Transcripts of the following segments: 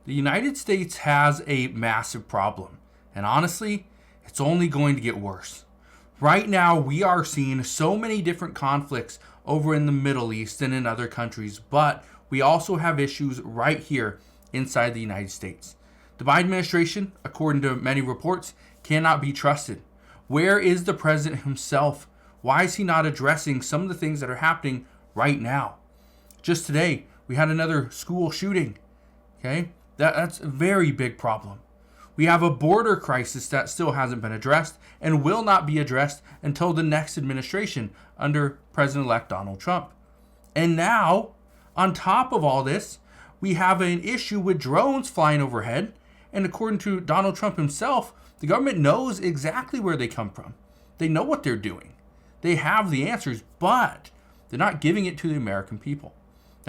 The United States has a massive problem, and honestly, it's only going to get worse. Right now, we are seeing so many different conflicts over in the Middle East and in other countries, but we also have issues right here inside the United States. The Biden administration, according to many reports, cannot be trusted. Where is the president himself? Why is he not addressing some of the things that are happening right now? Just today, we had another school shooting. Okay, that's a very big problem. We have a border crisis that still hasn't been addressed and will not be addressed until the next administration under President-elect Donald Trump. And now, on top of all this, we have an issue with drones flying overhead. And according to Donald Trump himself, the government knows exactly where they come from. They know what they're doing. They have the answers, but they're not giving it to the American people.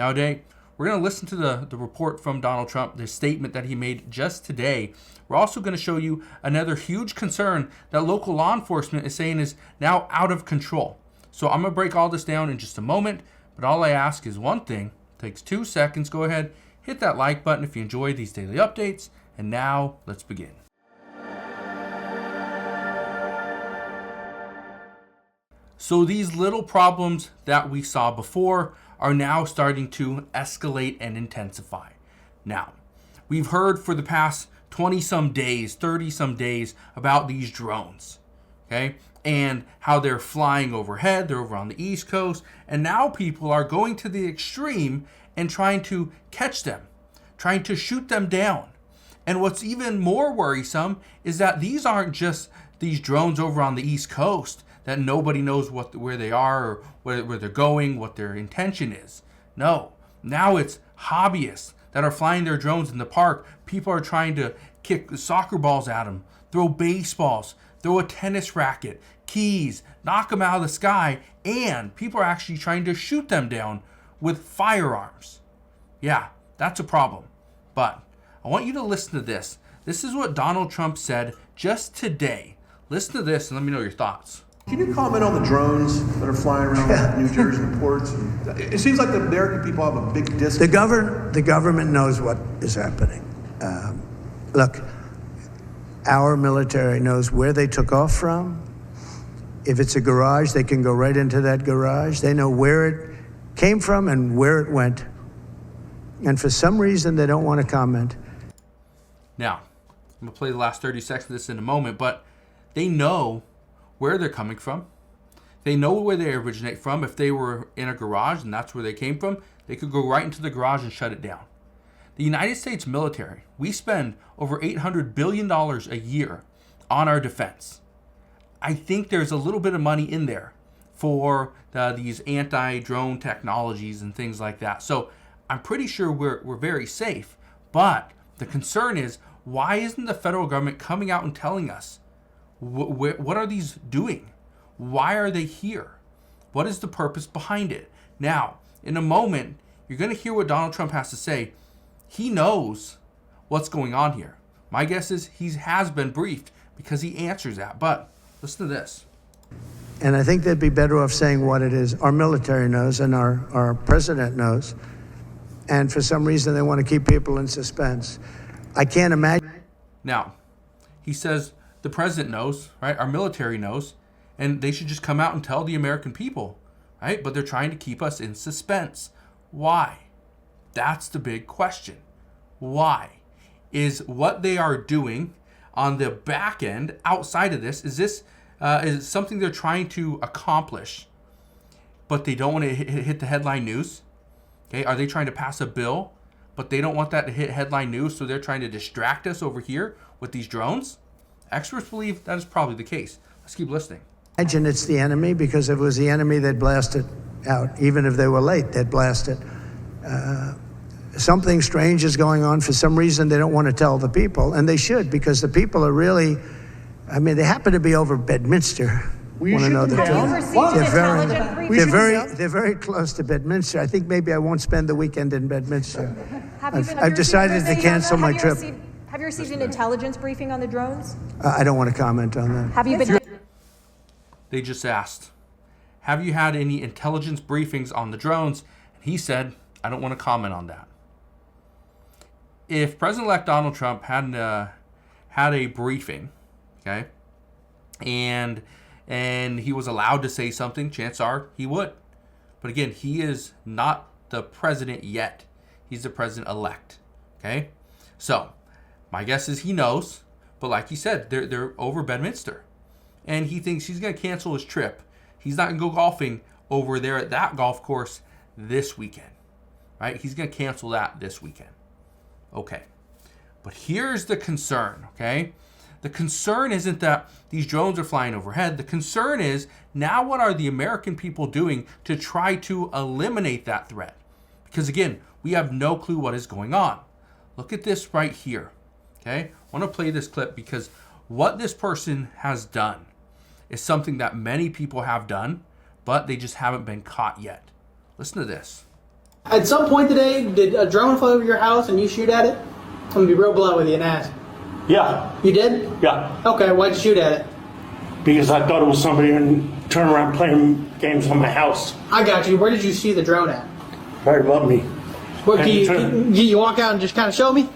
Now, today, we're going to listen to the report from Donald Trump, the statement that he made just today. We're also going to show you another huge concern that local law enforcement is saying is now out of control. So I'm going to break all this down in just a moment, but all I ask is one thing. It takes 2 seconds. Go ahead, hit that like button if you enjoy these daily updates. And now, let's begin. So these little problems that we saw before are now starting to escalate and intensify. Now, we've heard for the past 20 some days, 30 some days about these drones, okay? And how they're flying overhead, they're over on the East Coast, and now people are going to the extreme and trying to catch them, trying to shoot them down. And what's even more worrisome is that these aren't just these drones over on the East Coast that nobody knows where they are or where they're going, what their intention is. No, now it's hobbyists that are flying their drones in the park. People are trying to kick soccer balls at them, throw baseballs, throw a tennis racket, keys, knock them out of the sky, and people are actually trying to shoot them down with firearms. Yeah, that's a problem. But I want you to listen to this. This is what Donald Trump said just today. Listen to this and let me know your thoughts. Can you comment on the drones that are flying around New Jersey and ports? It seems like the American people have a big disconnect. The government knows what is happening. Look, our military knows where they took off from. If it's a garage, they can go right into that garage. They know where it came from and where it went. And for some reason, they don't want to comment. Now, I'm going to play the last 30 seconds of this in a moment, but they know where they're coming from. They know where they originate from. If they were in a garage and that's where they came from, they could go right into the garage and shut it down. The United States military, we spend over $800 billion a year on our defense. I think there's a little bit of money in there for these anti-drone technologies and things like that. So I'm pretty sure we're very safe. But the concern is, why isn't the federal government coming out and telling us what are these doing? Why are they here? What is the purpose behind it? Now, in a moment, you're going to hear what Donald Trump has to say. He knows what's going on here. My guess is he has been briefed because he answers that. But listen to this. And I think they'd be better off saying what it is. Our military knows and our president knows. And for some reason, they want to keep people in suspense. I can't imagine. Now, he says the president knows, right? Our military knows, and they should just come out and tell the American people, right? But they're trying to keep us in suspense. Why? That's the big question. Why? Is what they are doing on the back end outside of this, is this is something they're trying to accomplish, but they don't want to hit the headline news? Okay, are they trying to pass a bill, but they don't want that to hit headline news, so they're trying to distract us over here with these drones? Experts believe that is probably the case. Let's keep listening. Imagine it's the enemy, because if it was the enemy, they'd blast it out. Even if they were late, they'd blast it. Something strange is going on. For some reason, they don't want to tell the people, and they should, because the people are really, I mean, they happen to be over Bedminster. We want to know the They're very close to Bedminster. I think maybe I won't spend the weekend in Bedminster. I've decided to cancel my trip. Have you received an intelligence briefing on the drones? I don't want to comment on that. Have you been? They just asked, have you had any intelligence briefings on the drones? And he said, I don't want to comment on that. if President-elect Donald Trump had a briefing, okay, and he was allowed to say something, chances are he would. But again, he is not the president yet. He's the president-elect, okay? So, my guess is he knows, but like he said, they're over Bedminster. And he thinks he's going to cancel his trip. He's not going to go golfing over there at that golf course this weekend, right? He's going to cancel that this weekend. Okay. But here's the concern, okay? The concern isn't that these drones are flying overhead. The concern is, now what are the American people doing to try to eliminate that threat? Because again, we have no clue what is going on. Look at this right here, okay? I want to play this clip because what this person has done is something that many people have done, but they just haven't been caught yet. Listen to this. At some point today, did a drone fly over your house and you shoot at it? I'm going to be real blunt with you and ask. Yeah, You did? yeah. Okay, why'd you shoot at it? Because I thought it was somebody and turn around playing games on my house. I got you. Where did you see the drone at? Right above me. What, Can you turn- can you walk out and just kind of show me?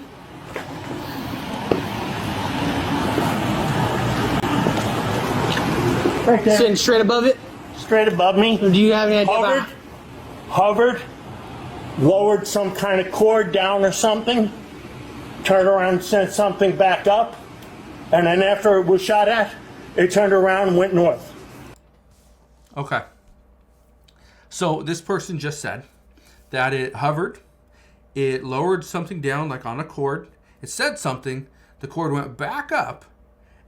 Right there. Sitting straight above it? Straight above me. Do you have any idea about Hovered, lowered some kind of cord down or something, turned around and sent something back up, and then after it was shot at, it turned around and went north. Okay. So this person just said that it hovered, it lowered something down like on a cord, it said something, the cord went back up,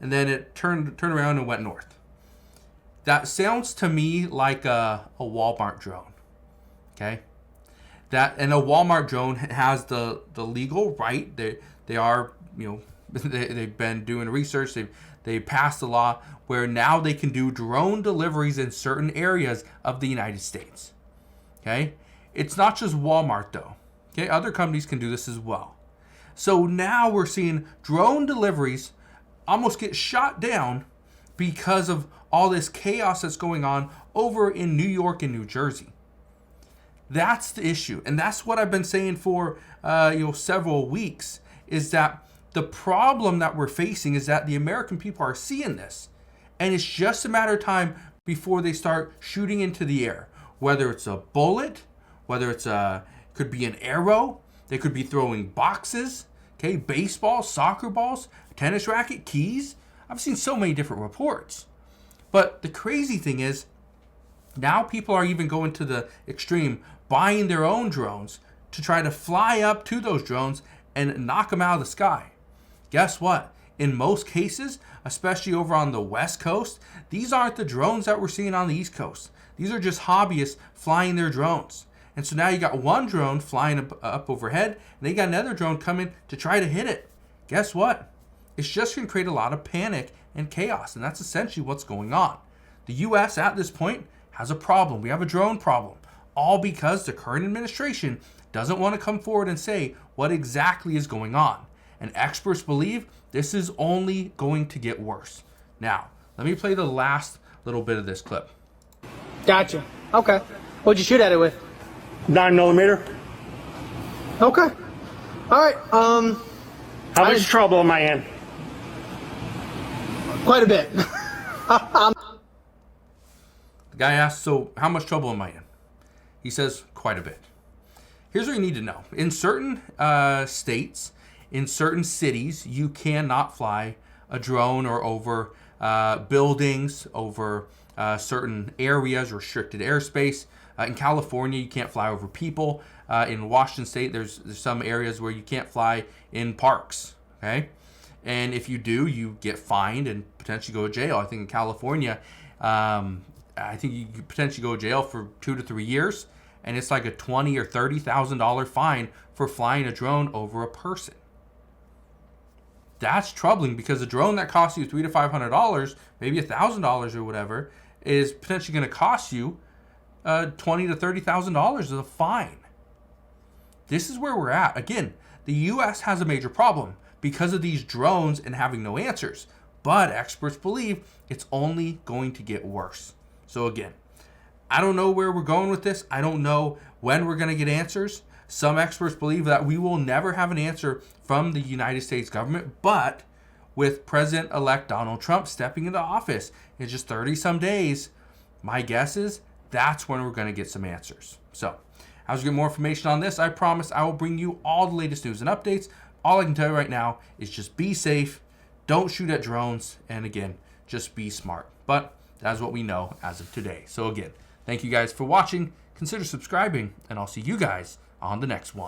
and then it turned around and went north. That sounds to me like a Walmart drone. Okay? And a Walmart drone has the legal right. They are, they've been doing research. They passed a law where now they can do drone deliveries in certain areas of the United States. Okay? It's not just Walmart though. Okay? Other companies can do this as well. So now we're seeing drone deliveries almost get shot down because of all this chaos that's going on over in New York and New Jersey. That's the issue. And that's what I've been saying for several weeks, is that the problem that we're facing is that the American people are seeing this. And it's just a matter of time before they start shooting into the air. Whether it's a bullet, whether could be an arrow, they could be throwing boxes, okay, baseballs, soccer balls, tennis racket, keys. I've seen so many different reports. But the crazy thing is, now people are even going to the extreme, buying their own drones to try to fly up to those drones and knock them out of the sky. Guess what? In most cases, especially over on the West Coast, these aren't the drones that we're seeing on the East Coast. These are just hobbyists flying their drones. And so now you got one drone flying up overhead, and they got another drone coming to try to hit it. Guess what? It's just going to create a lot of panic and chaos, and that's essentially what's going on. The U.S. at this point has a problem. We have a drone problem, all because the current administration doesn't want to come forward and say what exactly is going on. And experts believe this is only going to get worse. Now, let me play the last little bit of this clip. Gotcha. Okay. What'd you shoot at it with? 9mm. Okay. All right. How much trouble am I in? Quite a bit. The guy asks, so how much trouble am I in? He says, quite a bit. Here's what you need to know. In certain states, in certain cities, you cannot fly a drone or over buildings, over certain areas, restricted airspace. In California, you can't fly over people. In Washington State, there's some areas where you can't fly in parks, okay? And if you do, you get fined and potentially go to jail. I think in California, I think you could potentially go to jail for 2 to 3 years, and it's like a $20,000 or $30,000 fine for flying a drone over a person. That's troubling, because a drone that costs you $300 to $500, maybe $1,000 or whatever, is potentially going to cost you $20,000 to $30,000 as a fine. This is where we're at. Again, the U.S. has a major problem because of these drones and having no answers. But experts believe it's only going to get worse. So again, I don't know where we're going with this. I don't know when we're going to get answers. Some experts believe that we will never have an answer from the United States government, but with President-elect Donald Trump stepping into office in just 30-some days, my guess is that's when we're going to get some answers. So, as we get more information on this, I promise I will bring you all the latest news and updates. All I can tell you right now is just be safe, don't shoot at drones, and again, just be smart. But that's what we know as of today. So again, thank you guys for watching. Consider subscribing, and I'll see you guys on the next one.